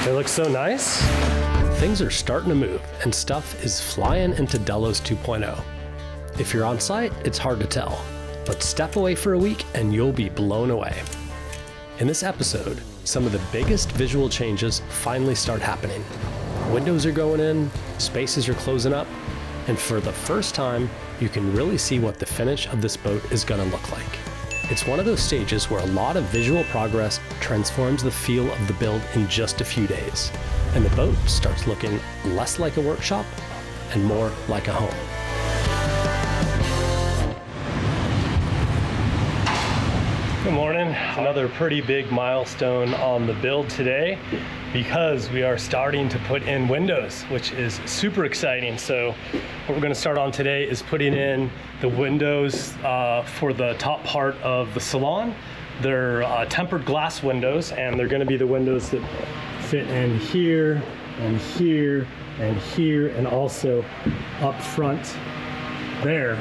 They look so nice. Things are starting to move and stuff is flying into Delos 2.0. If you're on site, it's hard to tell, but step away for a week and you'll be blown away. In this episode, some of the biggest visual changes finally start happening. Windows are going in, spaces are closing up, and for the first time, you can really see what the finish of this boat is gonna look like. It's one of those stages where a lot of visual progress transforms the feel of the build in just a few days, and the boat starts looking less like a workshop and more like a home. Good morning. Another pretty big milestone on the build today because we are starting to put in windows, which is super exciting. So what we're going to start on today is putting in the windows for the top part of the salon. They're tempered glass windows, and they're going to be the windows that fit in here and here and here and also up front there.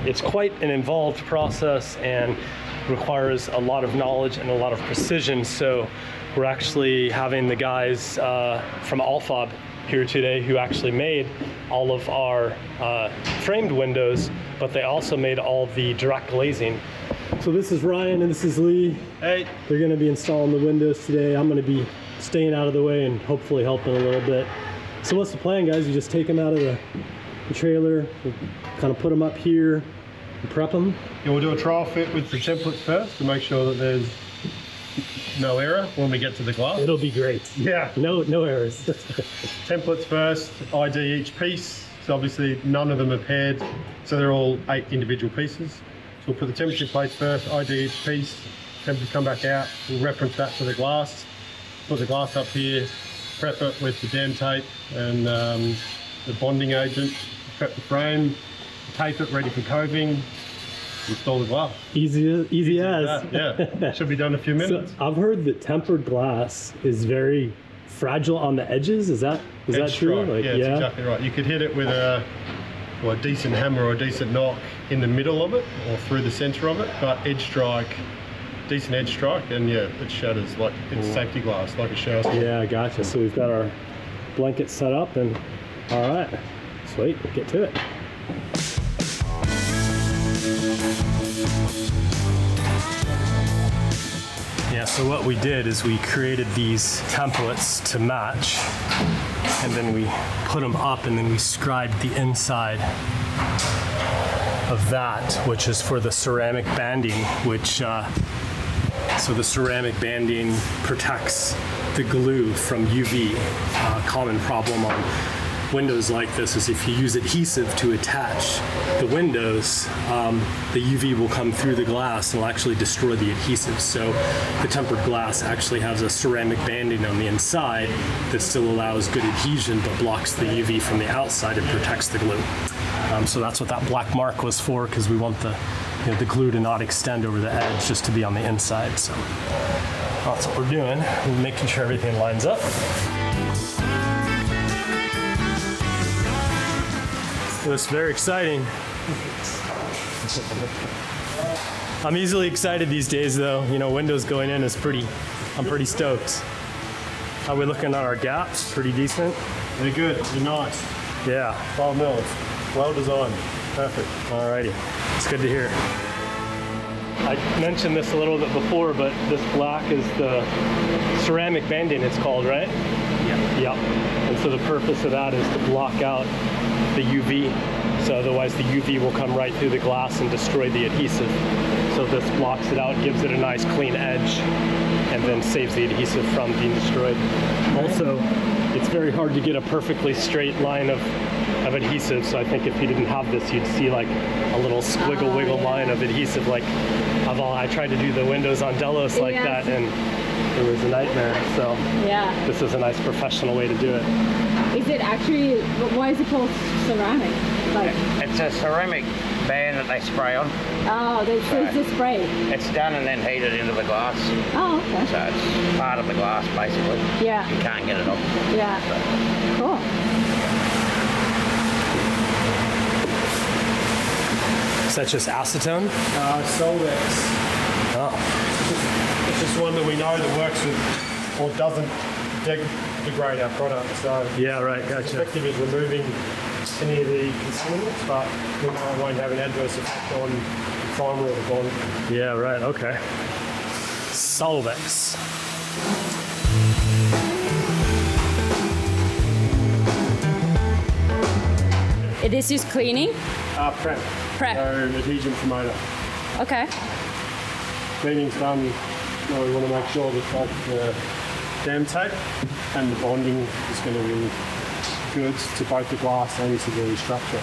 It's quite an involved process and requires a lot of knowledge and a lot of precision. So we're actually having the guys from Alfob here today who actually made all of our framed windows, but they also made all the direct glazing. So this is Ryan and this is Lee. Hey. They're gonna be installing the windows today. I'm gonna be staying out of the way and hopefully helping a little bit. So what's the plan, guys? You just take them out of the trailer, kind of put them up here, and prep them? Yeah, we'll do a trial fit with the templates first to make sure that there's no error when we get to the glass. It'll be great. Yeah. No errors. Templates first, ID each piece. So obviously none of them are paired, so they're all 8 individual pieces. So we'll put the temperature plates first, ID each piece, temperatures come back out, we'll reference that to the glass, put the glass up here, prep it with the dam tape and the bonding agent, prep the frame, tape it ready for coving, install the glass. Easy as. Yeah, should be done in a few minutes. So I've heard that tempered glass is very fragile on the edges. Is that true? Strike. Like, yeah, that's exactly right. You could hit it with a decent hammer or a decent knock in the middle of it or through the center of it, but decent edge strike, and yeah, it shatters like it's safety glass, like a shower. Yeah, gotcha. So we've got our blanket set up, and all right, sweet, get to it. Yeah, so what we did is we created these templates to match, and then we put them up, and then we scribed the inside of that, which is for the ceramic banding, which so the ceramic banding protects the glue from UV. Common problem on windows like this is if you use adhesive to attach the windows, the UV will come through the glass and will actually destroy the adhesive. So the tempered glass actually has a ceramic banding on the inside that still allows good adhesion but blocks the UV from the outside and protects the glue. So that's what that black mark was for, because we want the glue to not extend over the edge, just to be on the inside. So that's what we're doing. We're making sure everything lines up. It's very exciting. I'm easily excited these days though. Windows going in is I'm pretty stoked. How are we looking at our gaps? Pretty decent? They're good, they're nice. Yeah. 12 mils, well designed, perfect. Alrighty, it's good to hear. I mentioned this a little bit before, but this black is the ceramic banding, it's called, right? Yeah. Yep. And so the purpose of that is to block out the UV, so otherwise the UV will come right through the glass and destroy the adhesive. So this blocks it out, gives it a nice clean edge, and then saves the adhesive from being destroyed. Also, it's very hard to get a perfectly straight line of adhesive, so I think if you didn't have this, you'd see like a little squiggle wiggle line of adhesive. Like I tried to do the windows on Delos like that, and it was a nightmare. So this is a nice professional way to do it. Is it actually, why is it called ceramic? It's a ceramic band that they spray on. Oh, it's a spray. It's done and then heated into the glass. Oh, okay. So it's part of the glass basically. Yeah. You can't get it off. Yeah. Cool. Is that just acetone? Soldex. Oh. It's just one that we know that works with, or doesn't degrade our product. So Yeah, right, it's gotcha. effective at removing any of the contaminants, but we know it won't have an adverse effect on the primer or the bond. Yeah, right, okay. Solvex. It is just cleaning? Prep. Prep. So adhesion promoter. Okay. Cleaning's done. Now we want to make sure that both the dam tape and the bonding is going to be good to both the glass and to the structure.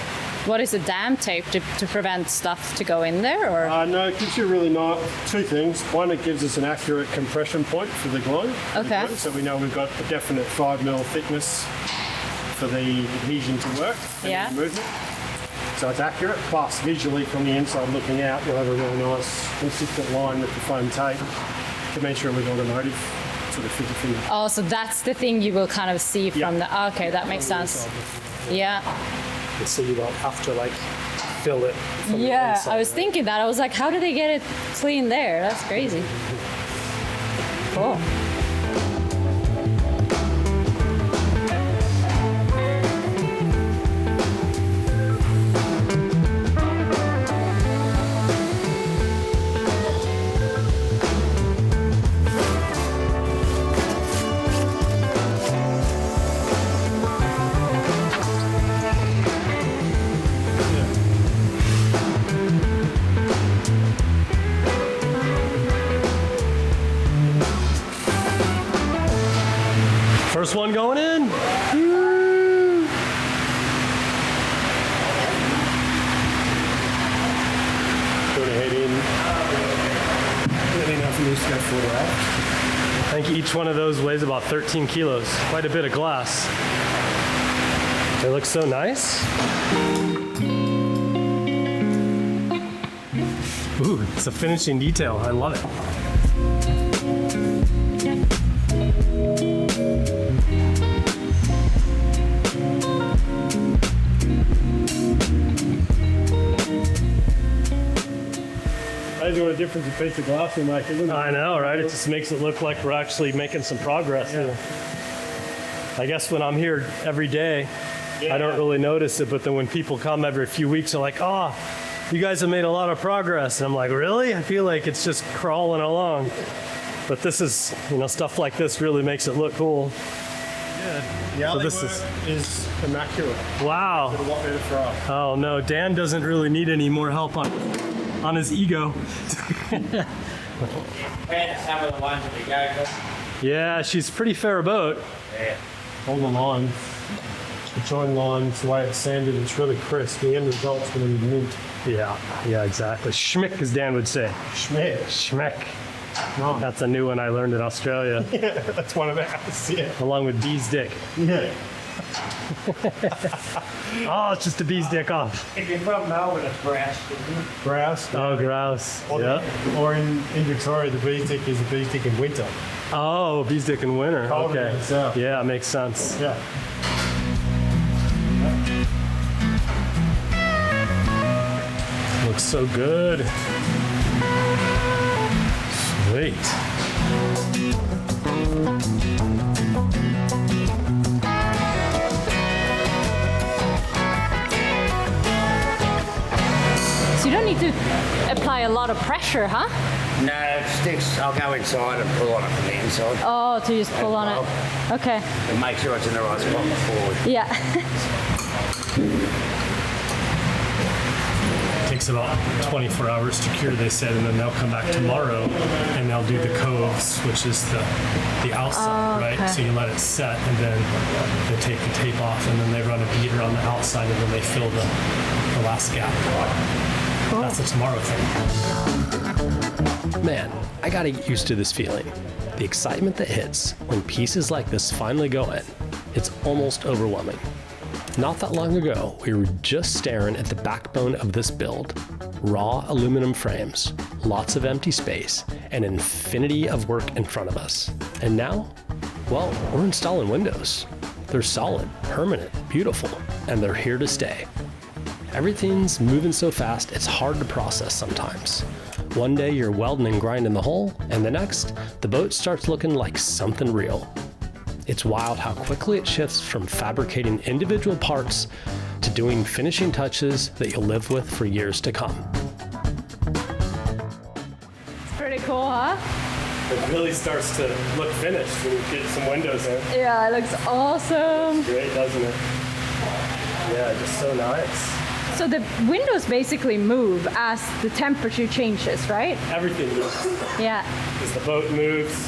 What is a dam tape to prevent stuff to go in there, or? No, it gives you really nice two things. One, it gives us an accurate compression point for the glue. Okay. So we know we've got a definite 5mm thickness for the adhesion to work and Yeah. the movement. So it's accurate, plus visually from the inside looking out, you'll have a really nice consistent line with the foam tape to make sure with automotive sort of figure finger. Oh, so that's the thing you will kind of see Yeah. from the. Okay, that makes sense. Yeah. So you don't have to like fill it from the Yeah, inside, I was right? thinking that. I was like, how do they get it clean there? That's crazy. Cool. First one going in. Go to head in. Let me know if it needs to go further out. I think each one of those weighs about 13 kilos. Quite a bit of glass. They look so nice. Ooh, it's a finishing detail. I love it. Amazing what a difference a piece of glass will make. Isn't it? I know, right? It just makes it look like we're actually making some progress here. I guess when I'm here every day, I don't really notice it, but then when people come every few weeks, they're like, oh, you guys have made a lot of progress. And I'm like, really? I feel like it's just crawling along. But this is, stuff like this really makes it look cool. The alley this work is immaculate. Wow. A lot better for us. Oh no, Dan doesn't really need any more help on his ego. Compared to some of the ones that we go for. Yeah, she's pretty fair boat. Yeah. All the lines, the join lines, the way it's sanded, it's really crisp. The end result's going to be mint. Yeah, exactly. Schmick, as Dan would say. Schmeck. Schmick. Nice. That's a new one I learned in Australia, Yeah, that's one of ours. Yeah. along with bee's dick. Yeah. Oh, it's just a bee's dick off. If you're from Melbourne, it's brass, isn't it? Grouse. Oh, grouse. Or, Yeah. or in Victoria, the bee's dick is a bee's dick in winter. Oh, bee's dick in winter. Colder Okay. in the south. Yeah, makes sense. Yeah. Looks so good. Sweet. So you don't need to apply a lot of pressure, huh? No, it sticks. I'll go inside and pull on it from the inside Oh, to just pull on it. Okay. and make sure it's in the right spot before we. Yeah. Takes about 24 hours to cure, they said, and then they'll come back tomorrow and they'll do the coves, which is the outside, right? okay. So you let it set and then they take the tape off and then they run a beater on the outside and then they fill the last gap. That's a tomorrow thing. Man, I gotta get used to this feeling. The excitement that hits when pieces like this finally go in, it's almost overwhelming. Not that long ago, we were just staring at the backbone of this build. Raw aluminum frames, lots of empty space, an infinity of work in front of us. And now, well, we're installing windows. They're solid, permanent, beautiful, and they're here to stay. Everything's moving so fast, it's hard to process sometimes. One day you're welding and grinding the hull, and the next, the boat starts looking like something real. It's wild how quickly it shifts from fabricating individual parts to doing finishing touches that you'll live with for years to come. It's pretty cool, huh? It really starts to look finished when you get some windows in. Yeah, it looks awesome. Great, doesn't it? Yeah, just so nice. So the windows basically move as the temperature changes, right? Everything moves. Yeah. As the boat moves,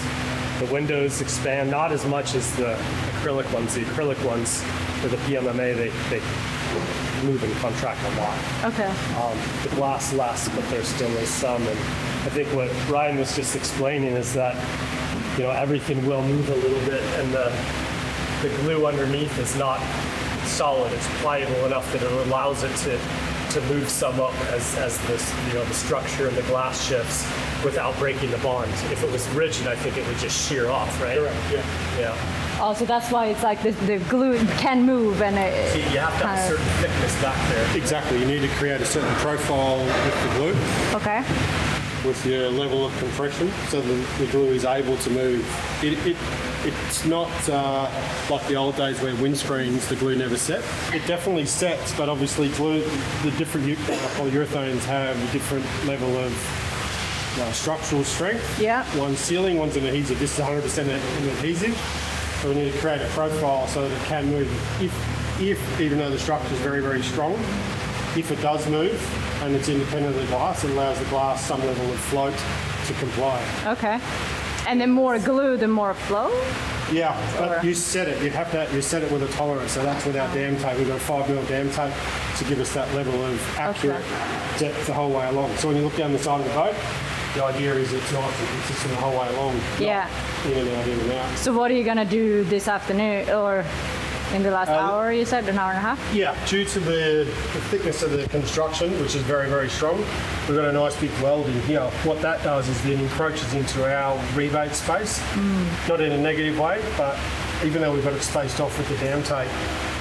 the windows expand, not as much as the acrylic ones. The acrylic ones for the PMMA, they move and contract a lot. Okay. The glass less, but there still is some. And I think what Ryan was just explaining is that, you know, everything will move a little bit, and the glue underneath is not solid. It's pliable enough that it allows it to move some up as this, you know, the structure and the glass shifts without breaking the bond. If it was rigid, I think it would just shear off, right? Correct, yeah. Yeah. Also, that's why it's like the glue can move and it. See, you have to have a certain thickness back there. Exactly, you need to create a certain profile with the glue, Okay. with your level of compression, so the glue is able to move. It's not like the old days where windscreens, the glue never set. It definitely sets, but obviously glue, the different polyurethanes have a different level of structural strength. Yeah. One's sealing, one's an adhesive. This is 100% an adhesive. So we need to create a profile so that it can move. If even though the structure is very, very strong, if it does move and it's independent of the glass, it allows the glass some level of float to comply. Okay. And the more glue, the more flow? Yeah, but you set it. You set it with a tolerance. So that's with our dam tape. We've got a 5mm dam tape to give us that level of accurate depth the whole way along. So when you look down the side of the boat, the idea is it's nice and consistent the whole way along. Yeah. In and out, in and out. So what are you gonna do this afternoon or in the last hour? You said an hour and a half. Yeah, due to the thickness of the construction, which is very, very strong, we've got a nice big weld in here. What that does is then encroaches into our rebate space, not in a negative way, but even though we've got it spaced off with the dam tape,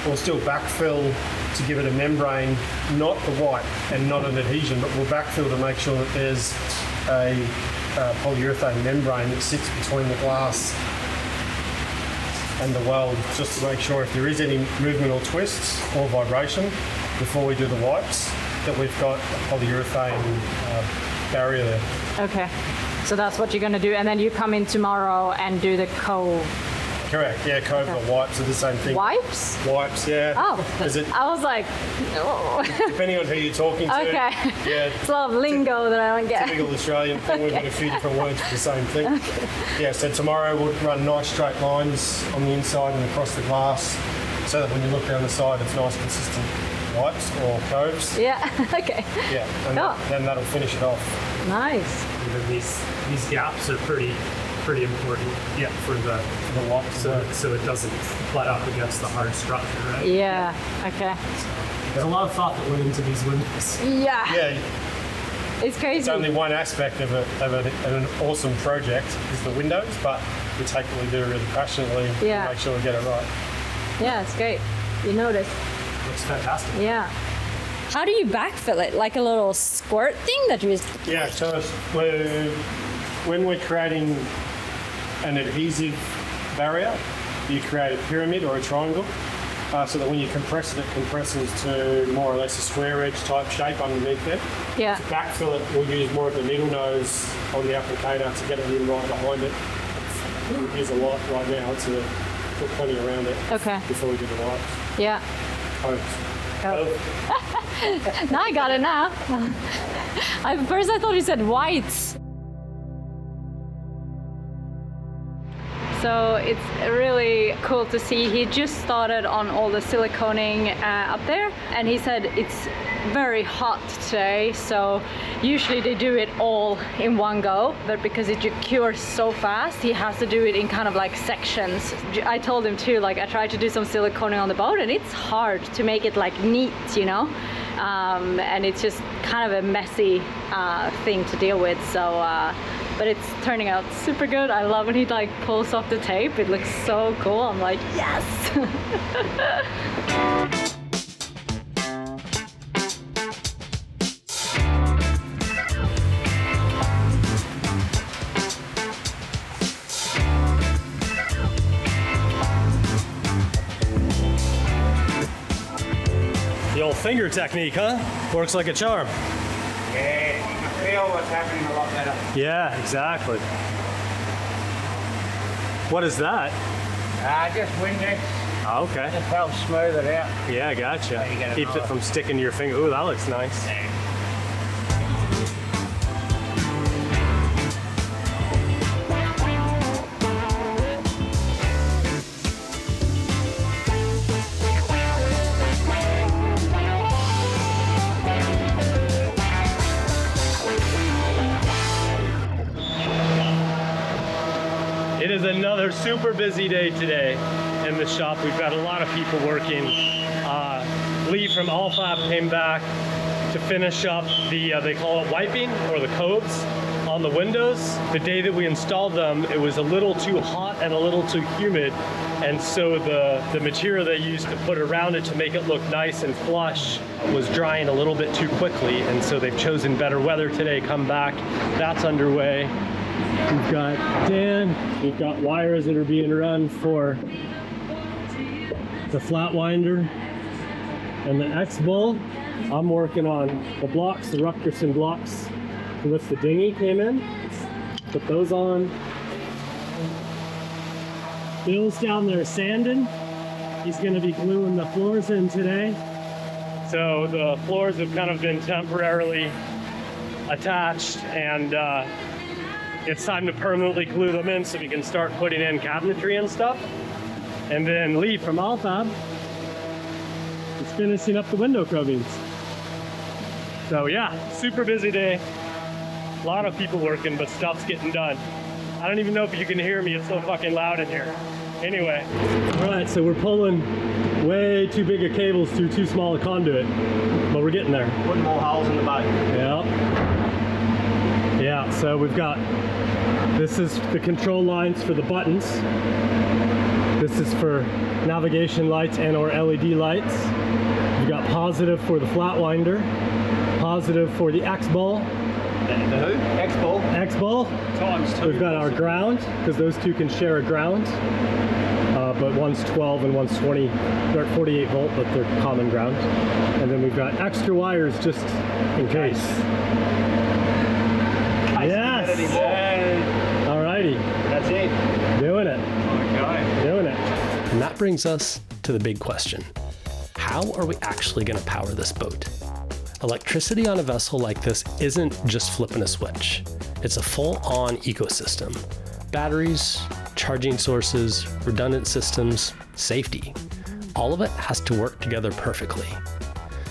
we'll still backfill to give it a membrane, not the white and not an adhesion, but we'll backfill to make sure that there's a polyurethane membrane that sits between the glass and the weld, just to make sure if there is any movement or twists or vibration before we do the wipes, that we've got a polyurethane barrier there. Okay. So that's what you're gonna do, and then you come in tomorrow and do the Correct, yeah, cove the wipes are the same thing. wipes. Wipes, yeah. Oh, Is it, I was like, no. depending on who you're talking to. Okay. Yeah, It's a lot of lingo that I don't get. typical Australian thing. We've got a few different words for the same thing. Yeah, so tomorrow we'll run nice straight lines on the inside and across the glass, so that when you look down the side, it's nice consistent wipes or coves. Yeah. Okay. Yeah, and Cool. then that'll finish it off. Nice. Even these gaps are pretty important. Yeah, for the wipes, so it doesn't butt up against the hard structure, right? Yeah. Okay. There's a lot of thought that went into these windows. Yeah. Yeah, It's crazy. it's only one aspect of an awesome project is the windows, but we take what we do really passionately Yeah. to make sure we get it right. Yeah, it's great. You noticed. Looks fantastic. Yeah. How do you backfill it? Like a little squirt thing that you just. Yeah, so when we're creating an adhesive barrier, you create a pyramid or a triangle, so that when you compress it, it compresses to more or less a square edge type shape underneath there. Yeah. To backfill it, we'll use more of the needle nose on the applicator to get it in right behind it. We use a lot right now to put plenty around it Okay. before we do the wipes. Yeah. Coats. Now I got it now. At first I thought you said whites. So it's really cool to see. He just started on all the siliconing up there, and he said it's very hot today, so usually they do it all in one go, but because it cures so fast, he has to do it in kind of like sections. I told him too, like I tried to do some siliconing on the boat, and it's hard to make it like neat, you know, and it's just kind of a messy thing to deal with. So but it's turning out super good. I love when he like pulls off the tape. It looks so cool. I'm like, yes. old finger technique, huh? Works like a charm. Yeah, you can feel what's happening a lot better. Yeah, exactly. What is that? Just Windex. Oh, okay. Just helps smooth it out. Yeah, gotcha. you get it Keeps it all. from sticking to your finger. Ooh, that looks nice. It is another super busy day today in the shop. We've got a lot of people working. Lee from Alfab came back to finish up the, they call it wiping, or the coves on the windows. The day that we installed them, it was a little too hot and a little too humid. And so the material they used to put around it to make it look nice and flush was drying a little bit too quickly. And so they've chosen better weather today, come back. That's underway. We've got Dan, we've got wires that are being run for the flat winder and the X-Bull. I'm working on the blocks, the Rutgerson blocks, from which the dinghy came in. Put those on. Bill's down there sanding. He's gonna be gluing the floors in today. So the floors have kind of been temporarily attached, and it's time to permanently glue them in so we can start putting in cabinetry and stuff. And then Lee from Alfab is finishing up the window covings. So yeah, super busy day. A lot of people working, but stuff's getting done. I don't even know if you can hear me, it's so fucking loud in here. Anyway, all right, so we're pulling way too big of cables through too small a conduit, but we're getting there. Putting more holes in the boat. Yep. Yeah, so we've got, this is the control lines for the buttons. This is for navigation lights and or LED lights. We've got positive for the flat winder, positive for the X-Bull. The who? X-Bull. X-Bull. Times 2. We've got our ground, because those two can share a ground. But one's 12 and one's 20. They're at 48 volt, but they're common ground. And then we've got extra wires just in case. Yes! Alrighty. That's it. Doing it. Okay. Doing it. And that brings us to the big question. How are we actually going to power this boat? Electricity on a vessel like this isn't just flipping a switch. It's a full-on ecosystem. Batteries, charging sources, redundant systems, safety. All of it has to work together perfectly.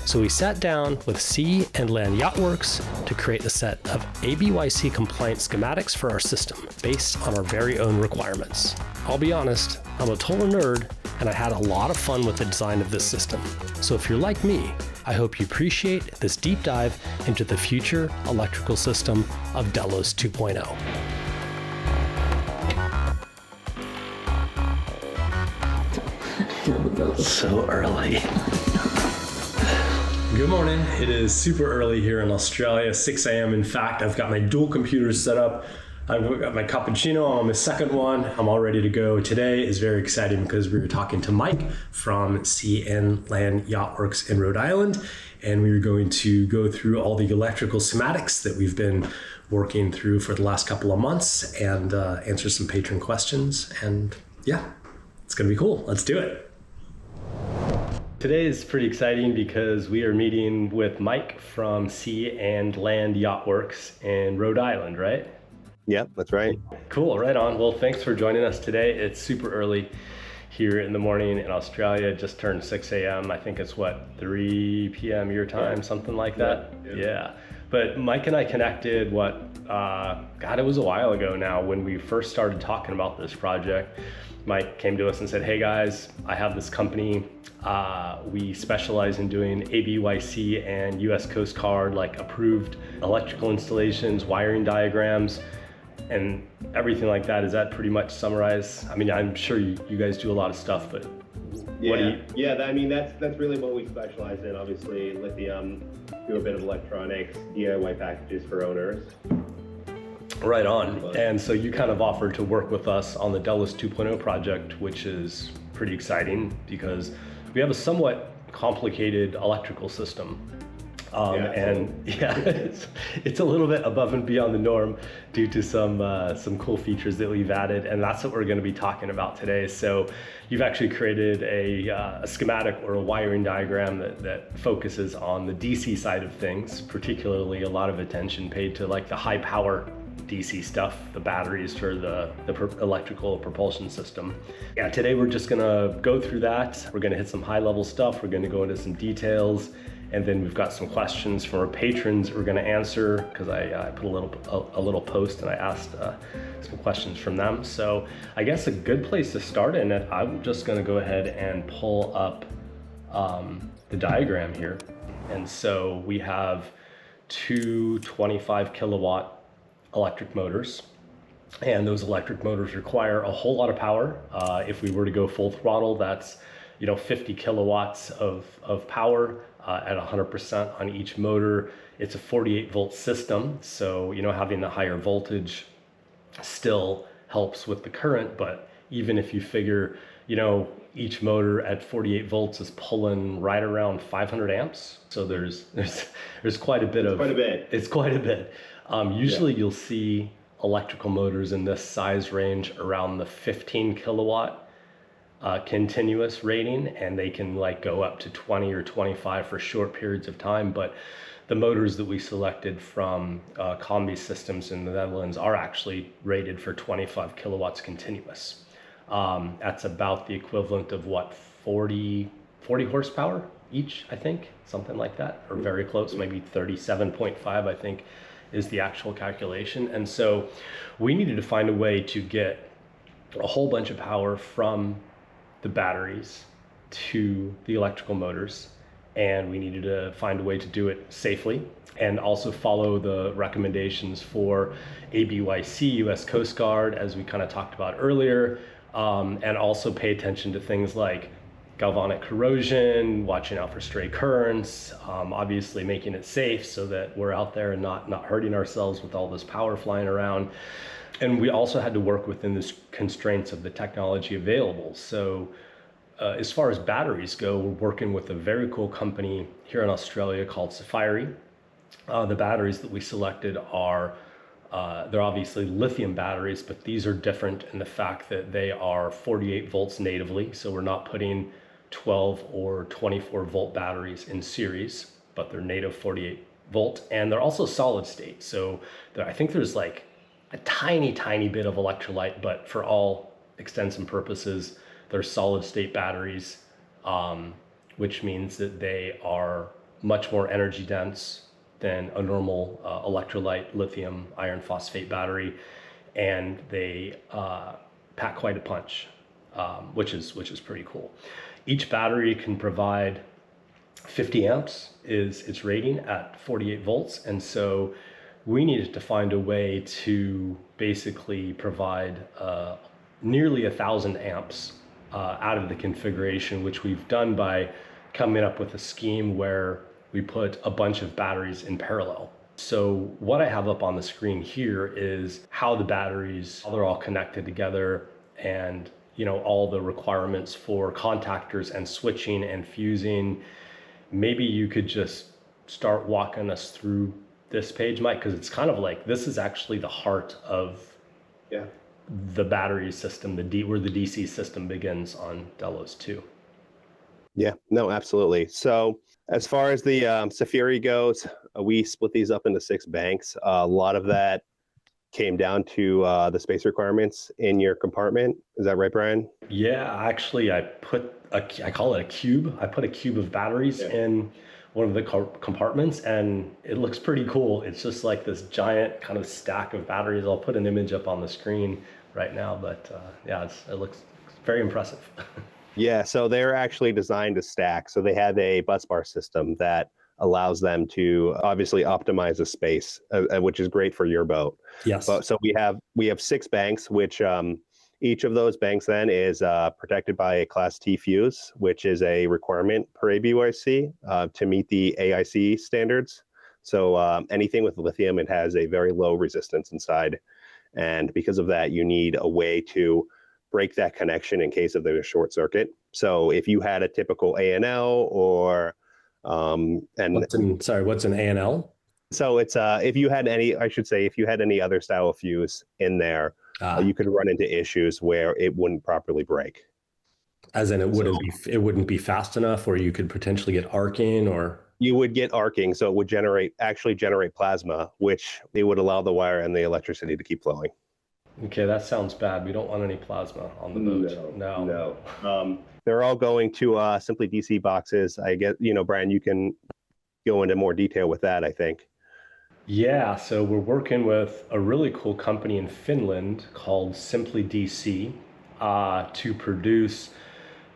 So we sat down with Sea and Land Yacht Works to create a set of ABYC compliant schematics for our system based on our very own requirements. I'll be honest, I'm a total nerd and I had a lot of fun with the design of this system. So if you're like me, I hope you appreciate this deep dive into the future electrical system of Delos 2.0. So early. Good morning. It is super early here in Australia, 6 a.m. In fact, I've got my dual computers set up. I've got my cappuccino on my second one. I'm all ready to go. Today is very exciting because we were talking to Mike from Sea and Land Yacht Works in Rhode Island, and we were going to go through all the electrical schematics that we've been working through for the last couple of months and answer some patron questions. And yeah, it's gonna be cool. Let's do it. Today is pretty exciting because we are meeting with Mike from Sea and Land Yacht Works in Rhode Island, right? Yep, that's right. Cool, right on. Well, thanks for joining us today. It's super early here in the morning in Australia. It just turned 6 a.m. I think it's what, 3 p.m. your time, something like that? Yeah. But Mike and I connected, God, it was a while ago now when we first started talking about this project. Mike came to us and said, hey guys, I have this company. We specialize in doing ABYC and US Coast Guard, like approved electrical installations, wiring diagrams, and everything like that. Is that pretty much summarize? I mean, I'm sure you guys do a lot of stuff, but Yeah, what do you... yeah. I mean, that's really what we specialize in. Obviously, lithium, do a bit of electronics, DIY packages for owners. Right on. And so you kind of offered to work with us on the Delos 2.0 project, which is pretty exciting because we have a somewhat complicated electrical system. Yeah, It's a little bit above and beyond the norm due to some cool features that we've added, and that's what we're going to be talking about today. So you've actually created a schematic or a wiring diagram that focuses on the DC side of things, particularly a lot of attention paid to like the high power DC stuff, the batteries for the electrical propulsion system. Yeah, today we're just gonna go through that. We're gonna hit some high level stuff. We're gonna go into some details. And then we've got some questions from our patrons that we're going to answer, because I put a little post and I asked some questions from them. So I guess a good place to start in it, I'm just going to go ahead and pull up the diagram here. And so we have two 25 kilowatt electric motors. And those electric motors require a whole lot of power. If we were to go full throttle, that's 50 kilowatts of power. At 100% on each motor. It's a 48 volt system, so having the higher voltage still helps with the current, but even if you figure each motor at 48 volts is pulling right around 500 amps, so there's quite a bit of it's quite a bit. Usually you'll see electrical motors in this size range around the 15 kilowatt continuous rating, and they can go up to 20 or 25 for short periods of time. But the motors that we selected from Combi Systems in the Netherlands are actually rated for 25 kilowatts continuous. That's about the equivalent of 40 horsepower each, I think, something like that, or very close, maybe 37.5, I think is the actual calculation. And so we needed to find a way to get a whole bunch of power from the batteries to the electrical motors, and we needed to find a way to do it safely and also follow the recommendations for ABYC, US Coast Guard, as we kind of talked about earlier, and also pay attention to things like galvanic corrosion, watching out for stray currents, obviously making it safe so that we're out there and not hurting ourselves with all this power flying around. And we also had to work within the constraints of the technology available. So as far as batteries go, we're working with a very cool company here in Australia called Safiri. The batteries that we selected are, they're obviously lithium batteries, but these are different in the fact that they are 48 volts natively. So we're not putting 12 or 24 volt batteries in series, but they're native 48 volt. And they're also solid state. So I think there's like a tiny bit of electrolyte, but for all extents and purposes, they're solid state batteries, which means that they are much more energy dense than a normal electrolyte lithium iron phosphate battery, and they pack quite a punch, which is pretty cool. Each battery can provide 50 amps is its rating at 48 volts, and so we needed to find a way to basically provide nearly 1,000 amps out of the configuration, which we've done by coming up with a scheme where we put a bunch of batteries in parallel. So what I have up on the screen here is how the batteries, how they're all connected together, and all the requirements for contactors and switching and fusing. Maybe you could just start walking us through this page, Mike, because it's kind of like this is actually the heart of the battery system, where the DC system begins on Delos 2. Yeah, no, absolutely. So as far as the Safiri goes, we split these up into 6 banks. A lot of that came down to the space requirements in your compartment. Is that right, Brian? Yeah, actually, I call it a cube. I put a cube of batteries in one of the compartments, and it looks pretty cool. It's just like this giant kind of stack of batteries. I'll put an image up on the screen right now, but it looks very impressive. Yeah, so they're actually designed to stack. So they have a bus bar system that allows them to obviously optimize the space, which is great for your boat. Yes. But so we have 6 banks, which each of those banks then is protected by a Class T fuse, which is a requirement per ABYC to meet the AIC standards. So anything with lithium, it has a very low resistance inside. And because of that, you need a way to break that connection in case of there's a short circuit. So if you had a typical A&L or and What's an A&L? so it's if you had any, I should say, if you had any other style of fuse in there, you could run into issues where it wouldn't properly break. As in, it wouldn't be fast enough, or you could potentially get arcing, or you would get arcing, so it would actually generate plasma, which it would allow the wire and the electricity to keep flowing. Okay, that sounds bad. We don't want any plasma on the boat. No. They're all going to simply DC boxes. I guess, Brian, you can go into more detail with that, I think. Yeah, so we're working with a really cool company in Finland called Simply DC to produce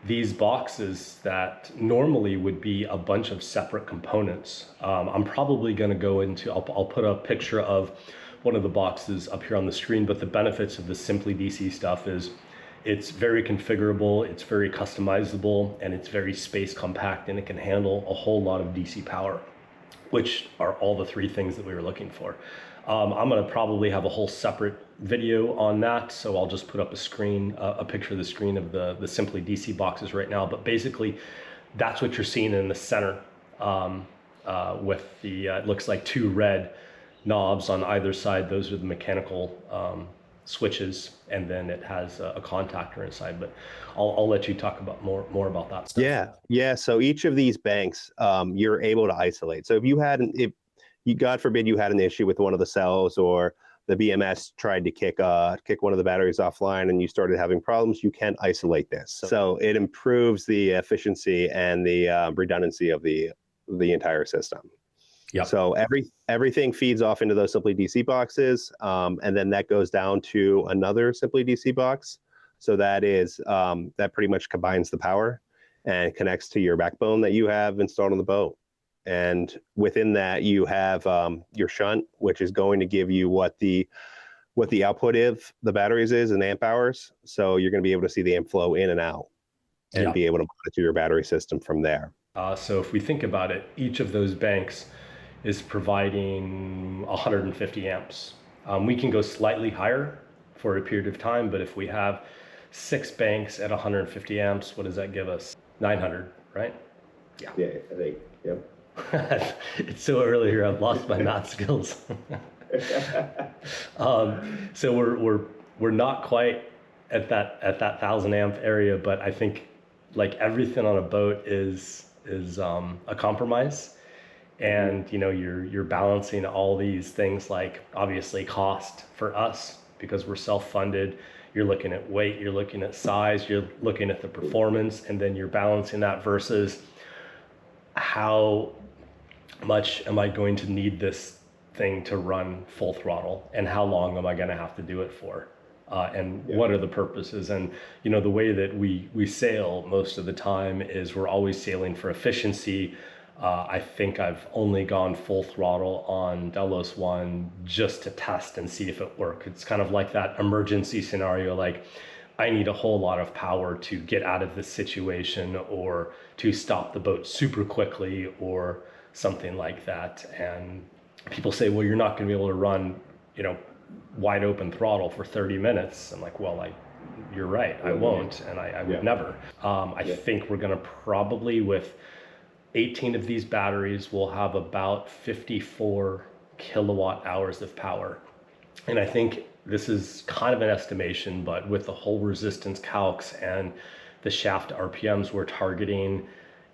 these boxes that normally would be a bunch of separate components. I'm probably going to go into, I'll put a picture of one of the boxes up here on the screen, but the benefits of the Simply DC stuff is it's very configurable, it's very customizable, and it's very space compact, and it can handle a whole lot of DC power, which are all the three things that we were looking for. I'm going to probably have a whole separate video on that, so I'll just put up a picture of the screen of the Simply DC boxes right now. But basically, that's what you're seeing in the center with the, it looks like two red knobs on either side. Those are the mechanical switches, and then it has a contactor inside. But I'll let you talk about more about that stuff. Yeah. So each of these banks, you're able to isolate. So if you, God forbid, you had an issue with one of the cells, or the BMS tried to kick one of the batteries offline and you started having problems, you can isolate this. So it improves the efficiency and the redundancy of the entire system. Yep. So everything feeds off into those Simply DC boxes, and then that goes down to another Simply DC box. So that is that pretty much combines the power and connects to your backbone that you have installed on the boat. And within that, you have your shunt, which is going to give you what the output of the batteries is in amp hours. So you're going to be able to see the amp flow in and out, and be able to monitor your battery system from there. So if we think about it, each of those banks is providing 150 amps. We can go slightly higher for a period of time, but if we have 6 banks at 150 amps, what does that give us? 900, right? Yeah, I think, yep. It's so early here, I've lost my math skills. So we're not quite at that 1,000 amp area, but I think like everything on a boat is a compromise. And you're balancing all these things, like obviously cost for us because we're self-funded. You're looking at weight, you're looking at size, you're looking at the performance, and then you're balancing that versus how much am I going to need this thing to run full throttle, and how long am I going to have to do it for, and what are the purposes. And the way that we sail most of the time is we're always sailing for efficiency. I think I've only gone full throttle on Delos 1 just to test and see if it works. It's kind of like that emergency scenario, like I need a whole lot of power to get out of this situation, or to stop the boat super quickly, or something like that. And people say, well, you're not going to be able to run, wide open throttle for 30 minutes. I'm like, well, you're right, I won't, and I would never. I think we're going to probably, with 18 of these batteries, we'll have about 54 kilowatt hours of power. And I think this is kind of an estimation, but with the whole resistance calcs and the shaft RPMs we're targeting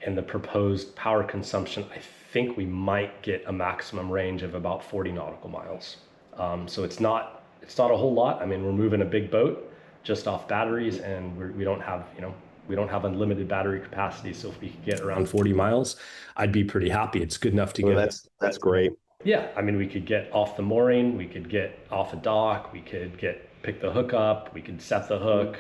and the proposed power consumption, I think we might get a maximum range of about 40 nautical miles. So it's not a whole lot. I mean, we're moving a big boat just off batteries, and we don't have unlimited battery capacity. So if we could get around 40 miles, I'd be pretty happy. It's good enough to get. That's great. Yeah, I mean, we could get off the mooring, we could get off a dock, we could pick the hook up, we could set the hook.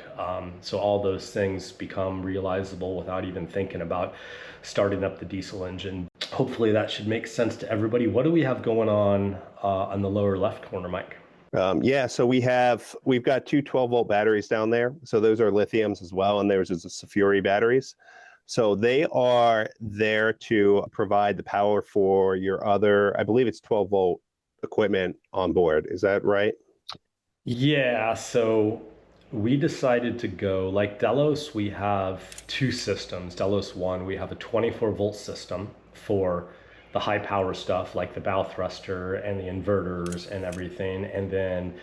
So all those things become realizable without even thinking about starting up the diesel engine. Hopefully that should make sense to everybody. What do we have going on the lower left corner, Mike? So we've got two 12-volt batteries down there. So those are lithiums as well, and there's the Safuri batteries. So they are there to provide the power for your other, I believe it's 12-volt equipment on board. Is that right? Yeah, so we decided to go, like Delos, we have two systems. Delos 1, we have a 24-volt system for the high power stuff like the bow thruster and the inverters and everything. And then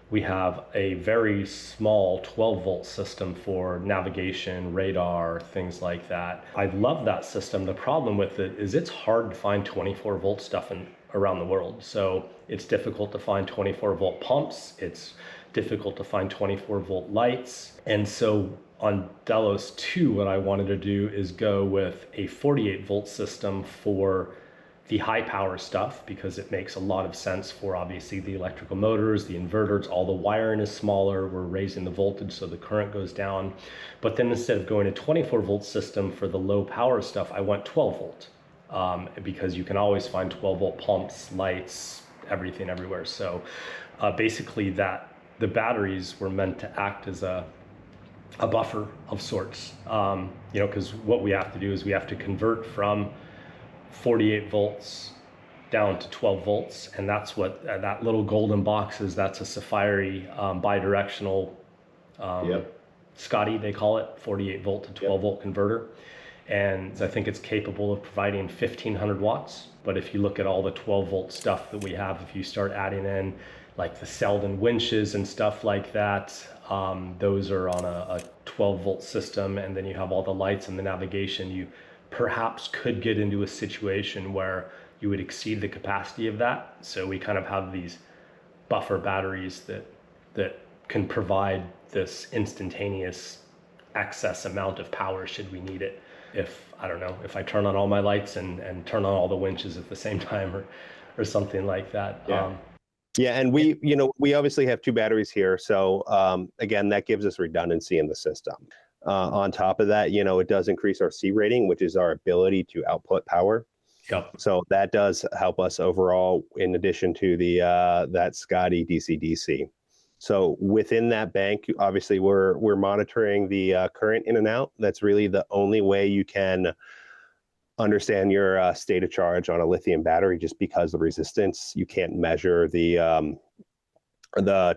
we have a very small 12-volt system for navigation, radar, things like that. I love that system. The problem with it is it's hard to find 24-volt stuff around the world. So it's difficult to find 24-volt pumps. It's difficult to find 24-volt lights. And so on Delos 2, what I wanted to do is go with a 48-volt system for the high power stuff, because it makes a lot of sense for obviously the electrical motors, the inverters, all the wiring is smaller, we're raising the voltage so the current goes down. But then instead of going to 24-volt system for the low power stuff, I went 12-volt, because you can always find 12-volt pumps, lights, everything everywhere. So basically the batteries were meant to act as a buffer of sorts, because what we have to do is we have to convert from 48 volts down to 12 volts, and that's what that little golden box is. That's a Safari bidirectional Scotty, they call it, 48 volt to 12 volt converter, and I think it's capable of providing 1500 watts. But if you look at all the 12 volt stuff that we have, if you start adding in like the Selden winches and stuff like that, those are on a 12 volt system, and then you have all the lights and the navigation. You perhaps could get into a situation where you would exceed the capacity of that. So we kind of have these buffer batteries that can provide this instantaneous excess amount of power should we need it. If, I don't know, if I turn on all my lights and turn on all the winches at the same time or something like that. Yeah, and we obviously have two batteries here. So again, that gives us redundancy in the system. On top of that, it does increase our C rating, which is our ability to output power. Yep. So that does help us overall, in addition to the that Scotty DC-DC. So within that bank, obviously we're monitoring the current in and out. That's really the only way you can understand your state of charge on a lithium battery, just because of resistance. You can't measure the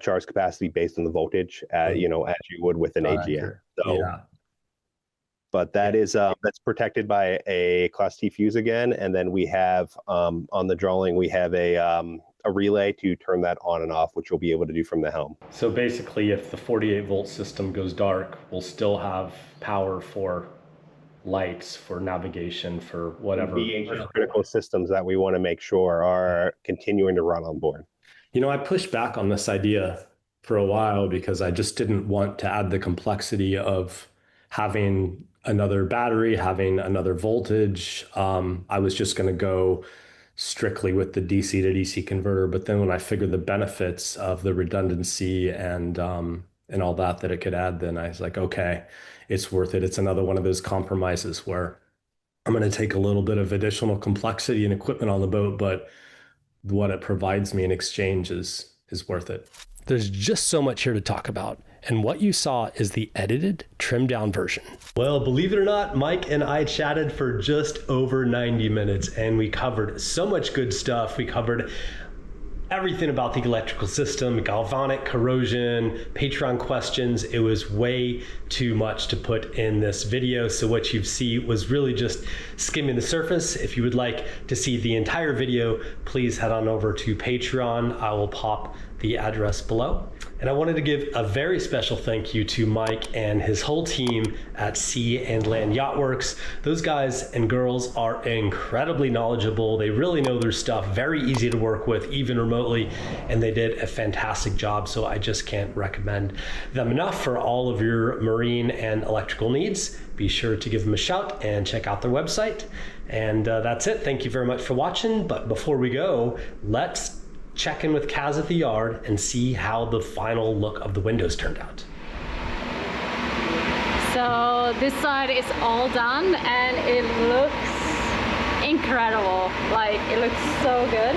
charge capacity based on the voltage, as you would with an AGM. So, yeah. But that is that's protected by a Class T fuse again, and then we have on the drawing we have a relay to turn that on and off, which we'll be able to do from the helm. So basically, if the 48 volt system goes dark, we'll still have power for lights, for navigation, for whatever. The critical systems that we want to make sure are continuing to run on board. I pushed back on this idea for a while because I just didn't want to add the complexity of having another battery, having another voltage. I was just going to go strictly with the DC to DC converter. But then when I figured the benefits of the redundancy and all that it could add, then I was like, okay, it's worth it. It's another one of those compromises where I'm going to take a little bit of additional complexity and equipment on the boat, but what it provides me in exchange is worth it. There's just so much here to talk about, and what you saw is the edited, trimmed down version. Well, believe it or not, Mike and I chatted for just over 90 minutes, and we covered so much good stuff. We covered everything about the electrical system, galvanic corrosion, Patreon questions. It was way too much to put in this video. So what you see was really just skimming the surface. If you would like to see the entire video, please head on over to Patreon. I will pop the address below. And I wanted to give a very special thank you to Mike and his whole team at Sea and Land Yacht Works. Those guys and girls are incredibly knowledgeable. They really know their stuff, very easy to work with, even remotely, and they did a fantastic job. So I just can't recommend them enough for all of your marine and electrical needs. Be sure to give them a shout and check out their website. And that's it. Thank you very much for watching. But before we go, let's check in with Kaz at the yard and see how the final look of the windows turned out. So this side is all done and it looks incredible. Like, it looks so good.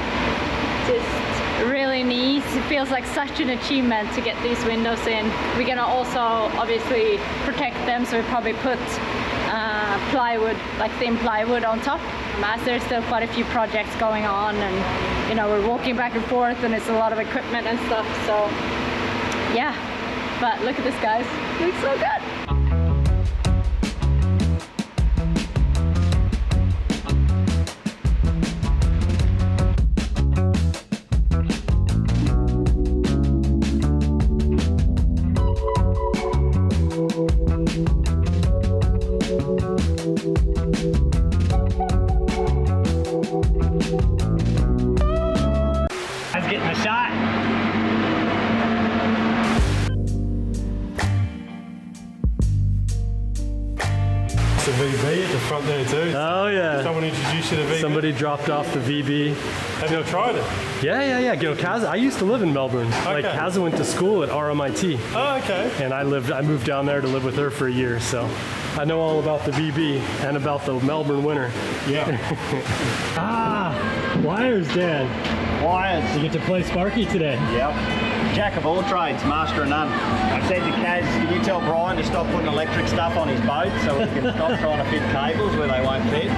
Just really neat. It feels like such an achievement to get these windows in. We're gonna also obviously protect them, so we probably put plywood, like thin plywood on top. As there's still quite a few projects going on, and we're walking back and forth, and it's a lot of equipment and stuff. So yeah, But look at this, guys. Looks so good. Let's get in the shot. It's a VB at the front there too. Oh yeah. Someone introduced you to VB. Somebody dropped off the VB. Have you tried it? Yeah. You know, Kaz, I used to live in Melbourne. Like Okay. Kaz went to school at RMIT, Oh, okay. and I moved down there to live with her for a year, so I know all about the VB and about the Melbourne winter. Yeah. Wires, Dad. Wires. You get to play Sparky today. Yep. Jack of all trades, master of none. I said to Kaz, can you tell Brian to stop putting electric stuff on his boat so we can stop trying to fit cables where they won't fit?